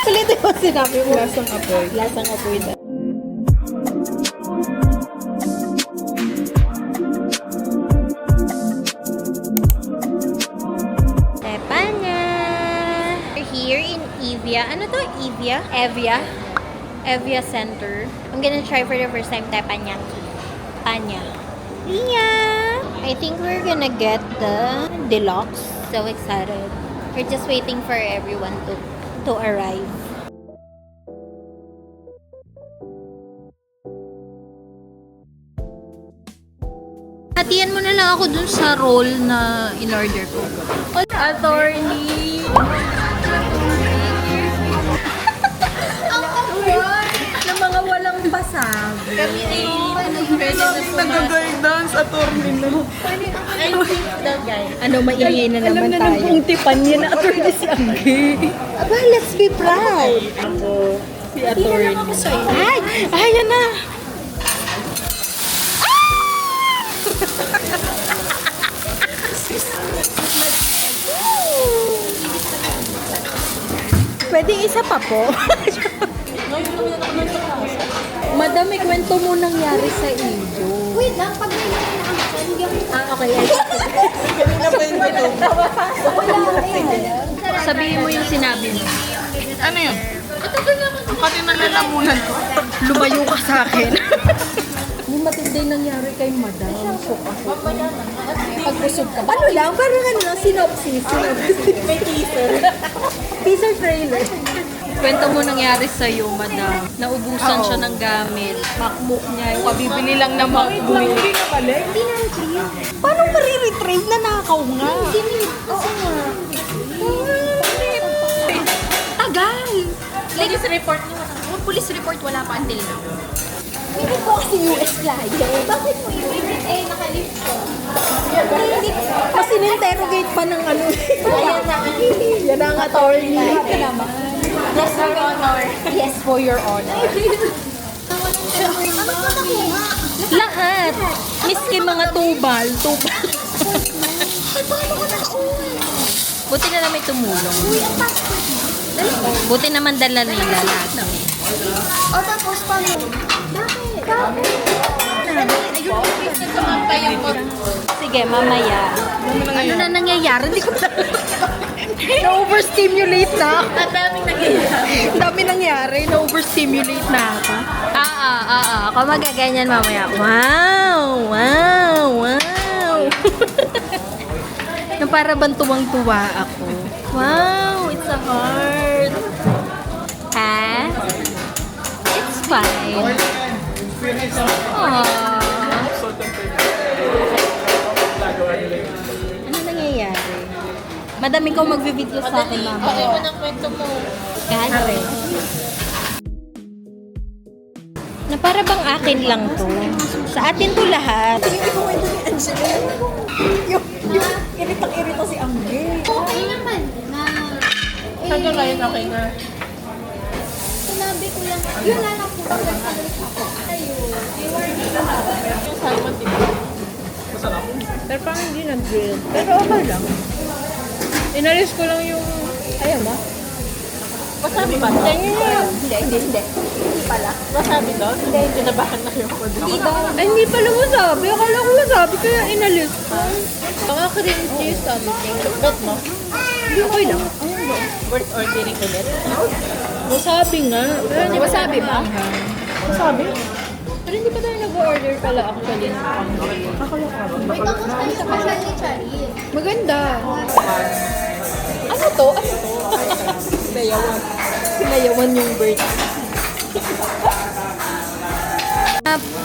Ulitin mo sinabi mo. Lasang apoy. Lasang apoy na. Tepanya! We're here in Evia. Ano to? Evia? Evia? Evia Center. I'm gonna try for the first time teppanyaki. Panya. Yeah! I think we're gonna get the deluxe. So excited. We're just waiting for everyone to arrive. Hatian mo na lang ako dun sa roll na in-order ko. Attorney! Na mga walang basag. Kami ay Nag-guidance, attorney na. I think that guy. Ano, maingay na naman tayo. Alam na ng tipan niya na attorney si Anggi. Aba, let's be proud. Ako, si Hindi na attorney. lang ako sa'yo. Ay, yan na. Pwede isa pa po. Madam, may kwento mo nangyari sa iyo. Wait lang, pag may nakakasal, hindi ako Okay. Kanina pa yung ito. Sabihin mo yung sinabi mo. Ano yun? Ang pati na lalamunan ko. Lumayo ka sa akin. May matindi nangyari kay Madam. So ako. Pag-usog ka. Ano lang? Parang ano lang, synopsis. May teaser. Teaser trailer. Kwento mo nangyari sa'yo, Madam. Naubusan siya ng gamit. Macbook niya. Yung kabibili lang na Macbook. Hindi na-retrieve. Paano mariretrieve na nakaw nga? Oo nga. Tagal! Police report niyo. Police report wala pa until now. Hindi ko kasi US client. Bakit mo yung nakalift ko? Mas in-interrogate pa ng ano. Ayan na. Yan ang attorney. Ito naman. Yes, for your honor. Yes, for your honor. Ano ba nakuha? Lahat. Miski mga tubal. Ay, paano ko nakuha? Buti na naman tumulong. Uy, ang passport mo. Buti naman dala nila lahat. O, tapos paano? Bakit? Sige, mamaya. Ano na nangyayari? Hindi ko na-overstimulate na ako. Ang daming nangyayari. Ang dami nangyari. Na-overstimulate na ako. Ako magaganyan mamaya. Wow! Na para bang tuwang-tuwa ako. Wow! It's a heart. Ha? It's fine. Aww. Ano nangyayari? Madami kong magvi-video sa akin, mama. Okay mo ng kwento mo. Kare. Na para bang akin lang to. Sa atin to lahat. Yung iritang-irita si Angge. Okay naman na. Saan ka ngayon okay na? Sinabi ko lang, yun na lang po. Ayun. Yung salmon tito. Masarap. Pero parang hindi nag-grill. Pero okay lang. Inalis ko lang yung... Ayaw ba? Wasabi ba? Hindi pala. Wasabi daw? Hindi. Kinabahan na yung ko doon. Ay, hindi pala wasabi. Akala ko wasabi kaya inalis ko. Baka cream cheese sabi niya. Bet mo? Hindi okay lang. Worth ordering ulit? Wasabi nga. Pero hindi Wasabi ba? Wasabi? Pero hindi pa tayo nag-order pala actually ng pangre. Wait, tapos tayo sa kasal ni Charis. Maganda. Ano to? Dayawan. Sinayawan yung bird.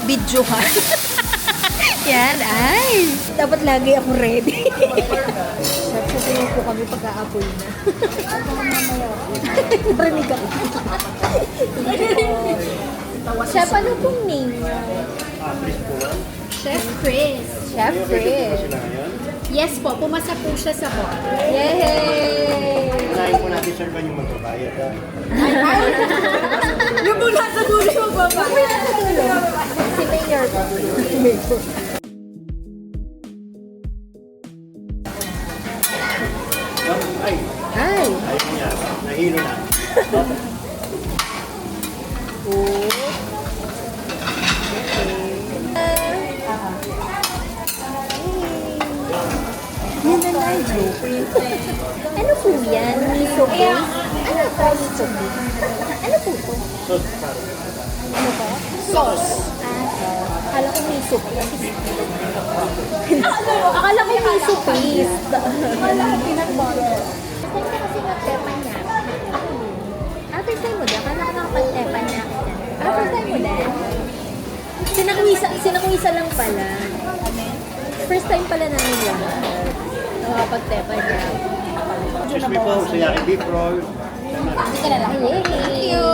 Videohan. Yan, ay. Dapat lagi ako ready. Sa tingin ko kami pagka-apoy na. Barinig ako. Chef, ano pong name niyo? Chef Chris. Chef Chris. Yes po, pumasa po siya sa bar. Yay! Unahin po natin, sir, ba yung magbabayad? Yung mula sa dulo yung magbabayad. Si Mayor po. Si Mayor. Ay, Ay! ayun niya. Nahilo na. Ano po yan? Miso base? Ano po miso base? Ano po to? Ano ba? Sauce. Akala ko miso paste. Akala ko miso paste. Akala ko peanut butter. Kasi kasi nagtepa niya. First time mo din? Akala ko nakapag-tepa niya. First time mo din? Sinakuisa lang pala. First time pala namin yan. Nakapag-tepa niya. Excuse me po, Suyaki beef roll. Hindi na lang. Thank you!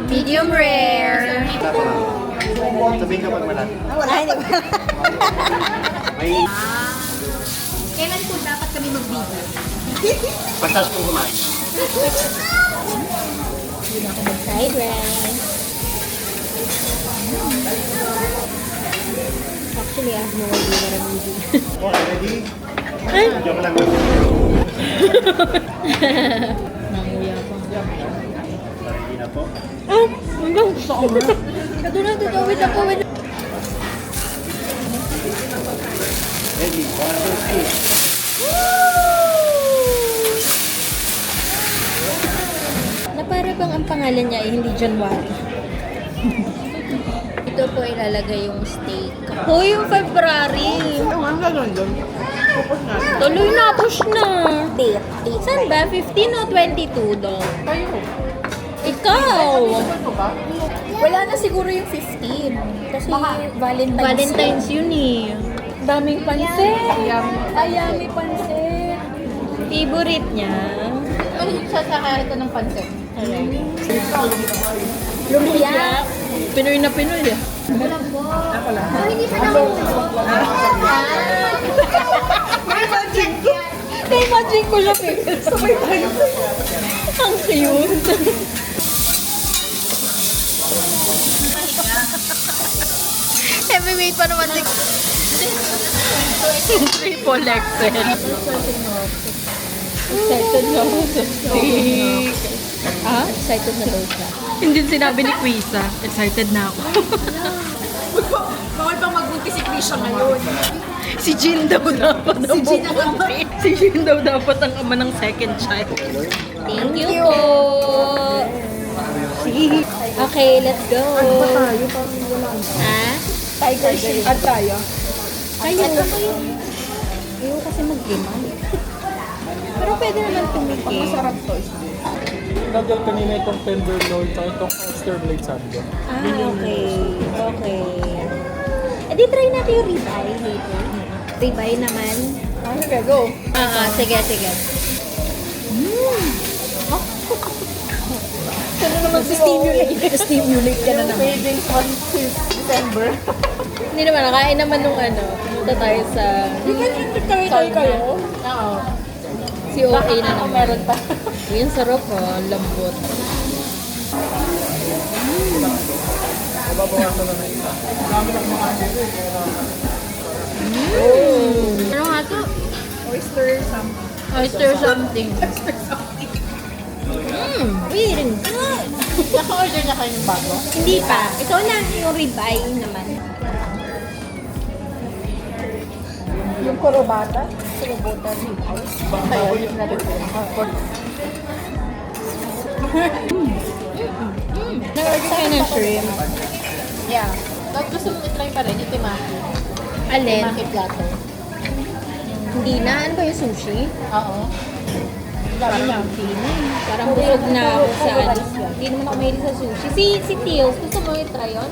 Medium rare. Wala pa lang. Sabihin ka pag malaki. Wala, hindi ba? May Kailan po dapat kami mag-video? patas po kumain. Fried rice. Actually, I have no idea what I'm eating. Okay, ready? Joke lang. Nanguya pa. Ready na po. Ah! Hanggang gusto ko na. Wait ako. Ready, 1, 2, 3. Na para bang ang pangalan niya ay hindi January. Ito po ilalagay yung steak. Hoy, yung February. Ang gagawin doon. Focus na. Tuloy na, push na. Date. Saan ba? 15 o 22 daw? Kayo. Ikaw! Ano ba? Wala na siguro yung 15. Kasi Valentine's. Valentine's yun eh. Daming pansit. Yummy. Ayami pansit. Favorite niya. Ano yung sasakari ko ng pansit? Lumpia. Pinoy na Pinoy eh. Ako lang. Hindi pa naman. Na-imagine ko siya eh. Sabay tayo. Ang cute. Heavyweight pa naman si Triple XL. Excited na ako sa steak. Ah? Excited na daw siya. Hindi sinabi ni Quisa. Excited na ako. Bawal pang magbunti si Krisha ngayon. Si Jin daw dapat ang Jin ang ama. Si Jin daw dapat ang ama ng second child. Thank you po. Okay, let's go. Tayo pang wala. Ha? Tiger shake. At tayo. Kayo. Ayaw kasi mag-lima. Pero pwede naman tumiki. Masarap to. Nagdal kanina itong tenderloin at itong oyster blade sandwich. Ah, okay. Okay. Eh, di try natin yung ribeye later. Ribeye naman. Sige, go. Sige. Ano naman stimulate ka na naman. Cravings on December. Hindi naman, nakain naman nung ano. Pumunta tayo sa... You can entertain kayo. Oo. Si okay na naman. Meron pa. Yung sarap oh, lambot. Mababawasan na isa. Ano nga to? Oyster something. Oyster something. Really good. Naka-order na kayo ng bago? Hindi pa. Ito na, yung ribeye naman. Yung kurobata. Sinubota ribeye. Kaya ulit natin po. Nag-order kayo ng shrimp. Yeah. Tapos gusto mo i-try pa rin yung temaki. Alin? Temaki plato. Hindi na. Ano ba yung sushi? Oo. Parang Parang busog na ako sa ano. Hindi naman ako mahilig sa sushi. Si Teals, gusto mo i-try yun?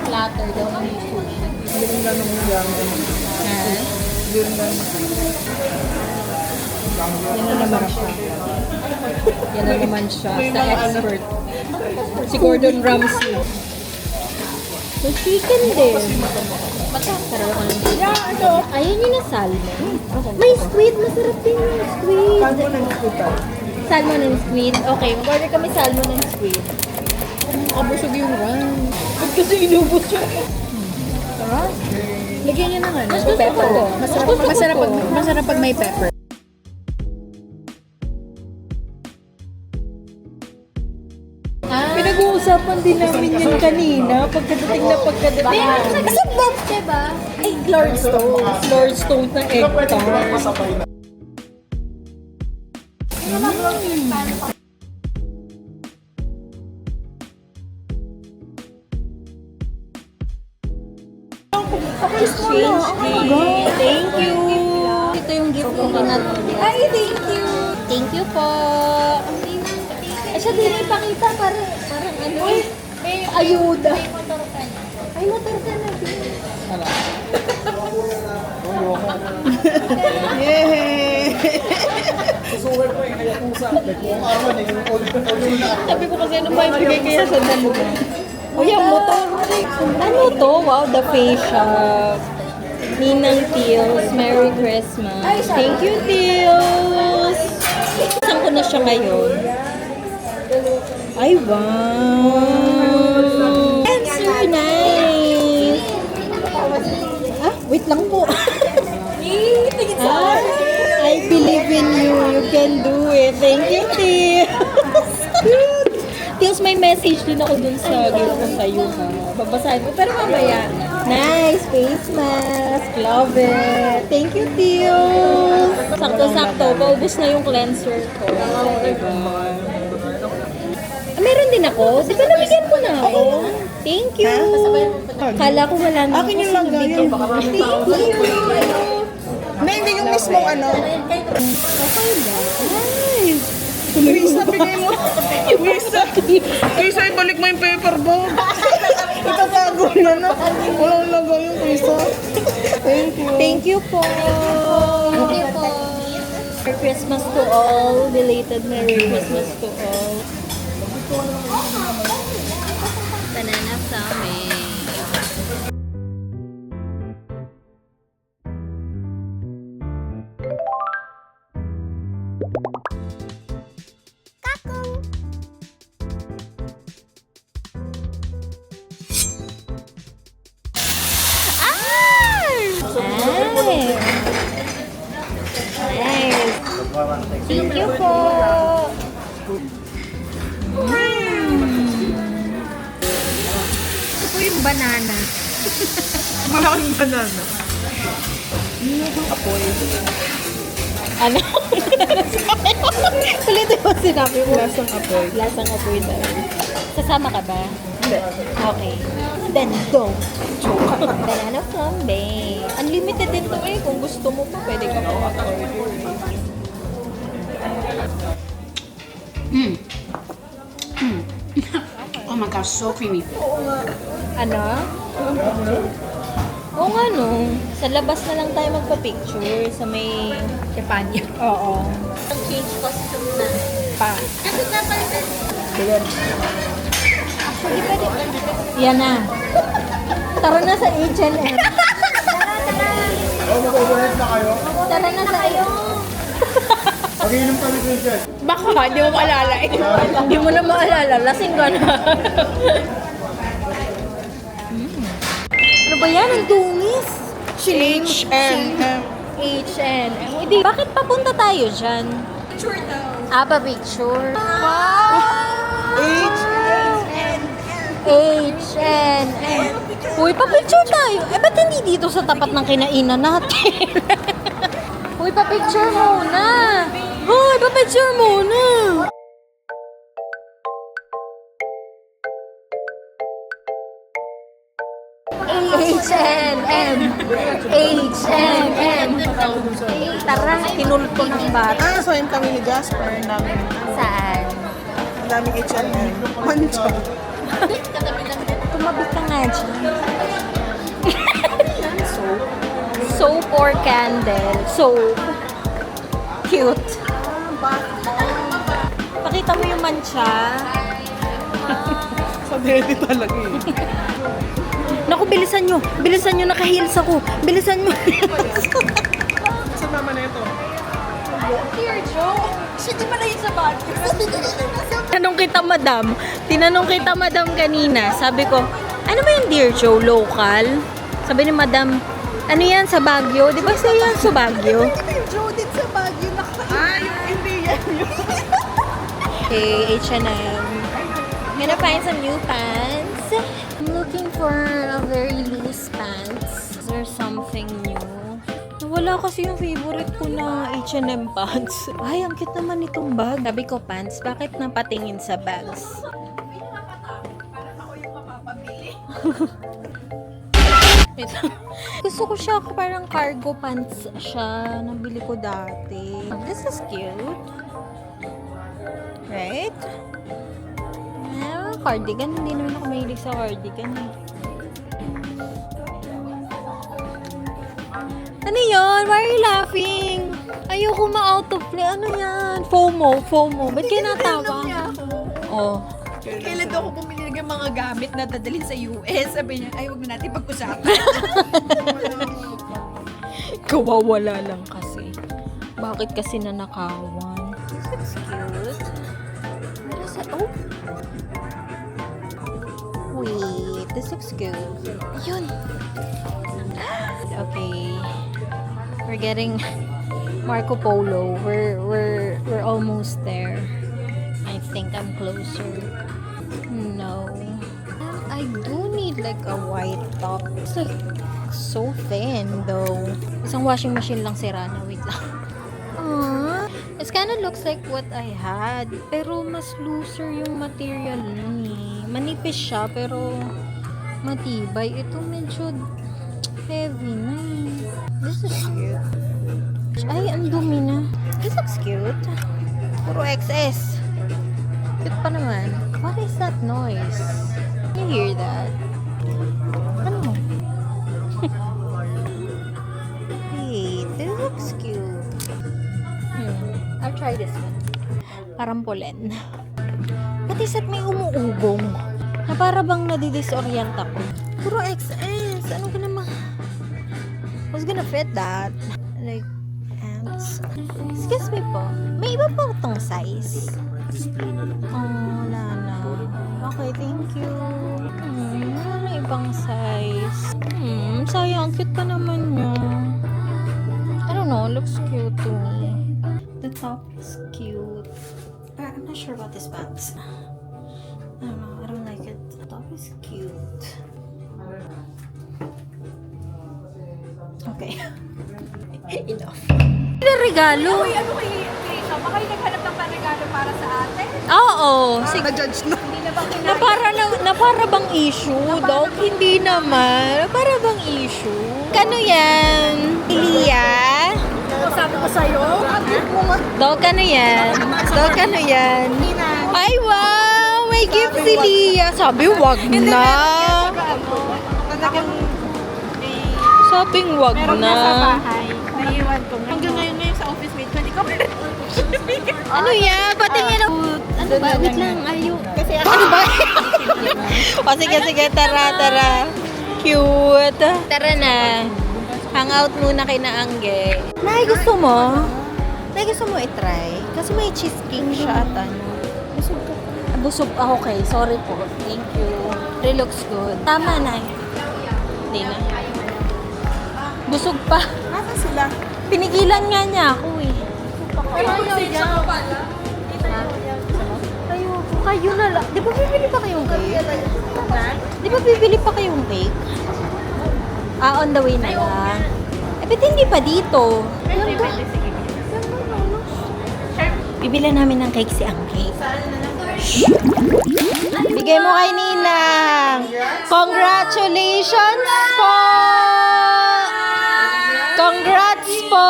Platter daw ng sushi. Hindi rin ganun yung Ha? Hindi rin ganun. Yan na naman siya. Yan na naman siya. Sa expert. Si Gordon Ramsay. So, chicken din. Masarap ako ng chicken. Yeah, ito. Ayun yun na salmon. May squid. Masarap din yung squid. Kanto ng hospital. Salmon and squid. Okay, mag-order kami salmon and squid. Nakabusog yung run. Ba't kasi inubos siya? Sarap. Lagyan niya ng ano, Mas gusto pepper. ko. Masarap pag may pepper. Pinag-usapan din namin yan kanina. Pagkadating na pagkadating. Kasi both, diba? Ay, Lord Stone. Lord Stone na egg tart. Exchange gift. Thank you. Ito yung gift ko na to. Ay, thank you. Thank you po. Ay, siya din ipakita parang ano. May ayuda. Ay, motor ka na din. Susuway ko yung kaya pusa. Sabi ko kasi ano ba ibigay kaya sa dalawa? Uy, ang motor. Ano to? Wow, the face shop. Ninang Teals, Merry Christmas. Thank you, Teals. Saan ko na siya ngayon? Ay, wow. Answer, nice. Ah, wait lang po. Ah, I believe in you. You can do it. Thank you, Teals. Teals, may message din ako dun sa gift ko sa'yo, ha? Babasahin ko. Pero mamaya. Nice face mask. Love it. Thank you, Teals. Sakto-sakto. Paubos na yung cleanser ko. Diba? Ah, meron din ako. Di ba nabigyan ko na ako? Thank you. Kala ko wala na. Akin yung langga yun. Thank you. Hindi yung mismong ano. Okay ba? Ay. Lisa, bigay mo. Lisa, ibalik mo yung paper bag. Itatago na na. Walang lagay yung Lisa. Thank you. Thank you po. Thank you po. Merry Christmas to all. Belated Merry Christmas to all. Banana Same. Nice. Thank you po. Ito po yung banana. Malaking banana. Ano? Ulitin mo sinabi mo. Lasang apoy. Lasang apoy daw. Sasama ka ba? Hindi. Okay. Then go. Banana flambe. Unlimited din to eh. Kung gusto mo pa, pwede ka pa order. Oh my gosh, so creamy. Ano? Oo nga no. Sa labas na lang tayo magpa-picture sa may Japanya. Oo. Ang change costume na. Pa. Kasi dapat Yan na. Tara na sa H&M. Oh, mag-overhead na kayo? Tara na sa iyo. Mag-iinom kami dun dyan. Baka, hindi mo maalala eh. Hindi mo na maalala. Lasing ka na. Ano ba yan? Ang dungis. H&M. H&M. Hindi, bakit papunta tayo dyan? Picture daw. Ah, pa-picture. H&M. Uy, pa-picture tayo. Eh, ba't hindi dito sa tapat ng kinainan natin? Uy, pa-picture muna. Uy, pa-picture muna. H&M. H&M. Tara, kinulto ng bata. Ah, so yun kami ni Jasper. Ang daming, Saan? ang daming H&M. Mancha. Tumabi ka nga dyan. Soap or candle? Soap. Cute. Pakita mo yung mancha. Sa dede talaga eh. Naku, bilisan nyo. Bilisan nyo, naka-heels ako. Bilisan mo. Sa mama na ito. Dear Joe, siya di ba na yun sa bag? Tinanong kita, madam, kanina. Sabi ko, ano ba yung Dear Joe, local? Sabi ni madam, ano yan, sa Baguio? Di ba siya yan sa Baguio? Dear Joe din sa Baguio na Ah, yung hindi yan yun. Okay, H&M. I'm gonna find some new pants. I'm looking for a very loose pants. Is there something new? Wala kasi yung favorite ko na H&M pants. Ay, ang cute naman itong bag. Sabi ko, pants, bakit napatingin sa bags? Ito. Gusto ko siya, parang cargo pants siya. Nabili ko dati. This is cute. Right? Cardigan. Hindi naman ako mahilig sa cardigan eh. Ano yun? Why are you laughing? Ayoko ma-out of play. Ano yan? FOMO. Ba't kayo natawa? Oh. Kailan daw ako bumili ng mga gamit na dadalhin sa US? Sabi niya, ay, huwag na natin pag-usapan. Kawawala lang kasi. Bakit kasi nanakawan? This is cute. What is that? Oh. Wait, this looks good. Ayun. Okay. We're getting Marco Polo. We're almost there. I think I'm closer. No. I do need like a white top. It's like so thin though. Isang washing machine lang sira na. Wait lang. Aww. It kind of looks like what I had. Pero mas looser yung material nun eh. Manipis siya pero matibay. Ito medyo heavy na eh. This is cute. Ay, ang dumi na. This looks cute. Puro XS. Cute pa naman. What is that noise? Can you hear that? Ano? Wait, this looks cute. I'll try this one. Parang polen. What is that may umuugong? Na para bang nadidisorient ako. Puro XS. Ano ka naman? Who's gonna fit that? Like, pants. Excuse me po. May iba pa itong size. Display na lang. Oh, wala na. Okay, thank you. Wala na ibang size. Sayang. Cute pa naman niya. I don't know. Looks cute to me. The top is cute. But I'm not sure about this pants. I don't know. I don't like it. The top is cute. Okay. Enough. Ano regalo? Uy, ano kay Trisha? Baka yung naghanap ng panregalo para sa ate? Oo. Sige. Na-judge na. Hindi na ba Na para bang issue? Dok, hindi naman. Na para bang issue? Kano yan? Ilia? sabi ko sa'yo? Dok, ano yan? Dok, ano yan? Ay, wow! May gift si Lia. Sabi, wag na. Sabing wag Meron na. na sa bahay. Naiiwan ko. Hanggang ngayon na yung sa office mate ko. Hindi ko Ano yan? Patingin ako. Ano ba? Wait lang. Ayaw. Kasi ano ba? O sige. Tara. Cute. Tara na. Hangout muna kay Naangge. Nay, gusto mo? Nay, gusto mo i-try? Kasi may cheesecake siya at ano. Busog ka. Busog. Okay. Sorry po. Thank you. It looks good. Tama, Nay. Hindi na. Busog pa. Nasa sila? Pinigilan nga niya ako eh. ayaw yan. Ayoko, kayo na lang. Di ba bibili pa kayong cake? Di ba bibili pa kayong cake? On the way na lang. Eh, ba't hindi pa dito? Bibili namin ng cake si Angke. Bigay mo kay Ninang. Congratulations po! Congrats po!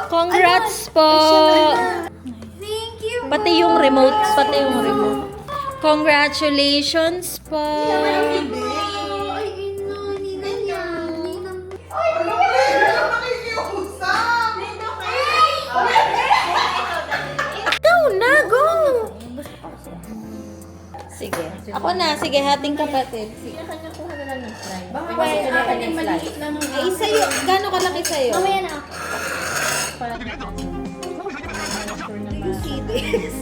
Congrats po! Thank you. Pati yung remote. Congratulations po! Ay, ino. Ninang yan. Ninang. Ikaw na, go! Sige. Ako na. Sige, hating kapatid. Sige. Baka kasi akin yung maliit lang. Eh, sa'yo. Gano'n kalaki sa'yo? Mamaya na ako. You see this?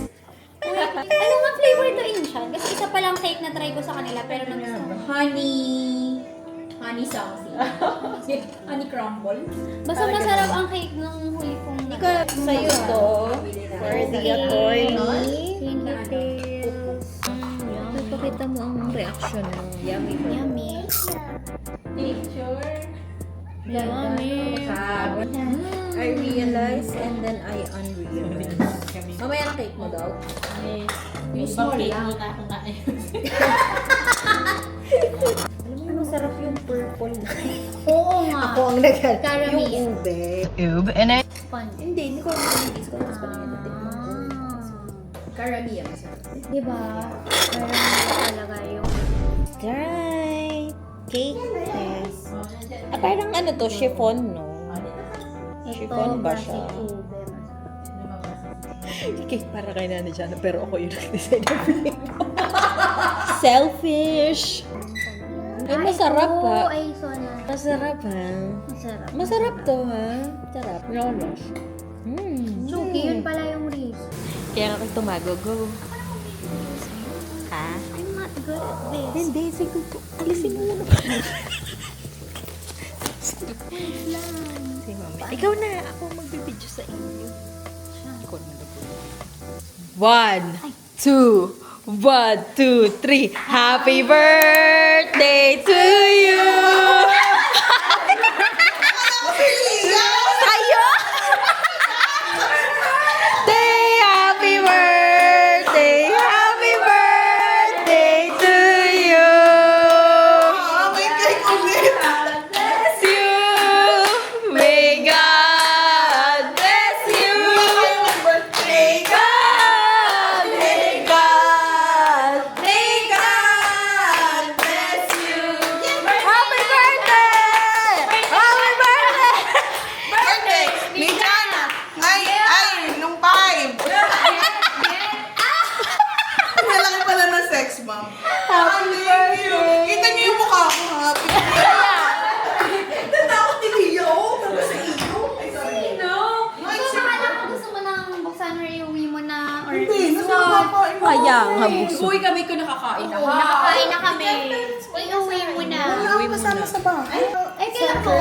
Ano nga flavor to Incheon? Kasi isa pa lang cake na try ko sa kanila pero nagustuhan ko. Honey saucy. Honey crumble. Basta masarap ang cake nung huli kong Ikaw, sa'yo to. the attorney. Candy tails. Napakita mo ang reaction mo. Yummy ba? Yummy. Yummy. I realize and then I unrealize. Mamaya na cake mo daw. Yung small lang. Alam mo, masarap yung purple na. Oo nga. Ako ang nagal. Caramel. Yung ube. Fun. Hindi ko naman ko mas pa na natikman ko. Caramel. Diba? Caramel talaga yung... Right. Cake. Yes. Parang ano to, chiffon, no? Chiffon ba siya? ube. Cake para kay Nani Jana, pero ako yung nag-design na feeling ko. Selfish! Ay, masarap ha. Ay, so na. Masarap ha. Masarap. Masarap to ha. Sarap. Rolos. Chuki, yun pala yung Reese. Kaya ako tumago. Go. Ha? I'm not good at this. Hindi. Sige po. Alisin mo muna. Si Mami. Ikaw na. Ako magbibideo sa inyo. Ikaw na mag 1, 2, 3. Happy birthday to you! Tayo! Happy birthday! Happy birthday to you! May cake ulit! Bless you! May God bless you! May God! May God! May God bless you! Happy birthday! Happy birthday! Birthday! Ni Jana! Ay! Nung 5! Malaki pala na sex, ma'am. Happy birthday! Kita niyo yung mukha ko, happy. Natakot ni Leo. Tapos sa iyo. Ay, sorry. So, akala ko gusto mo nang buksan or iuwi mo na or Hindi, nasa papain mo. Kaya nga buso. Uy, kami ko nakakain na. nakakain na kami. Iuwi mo na. Wala akong kasama sa bahay. Ay, kailan po?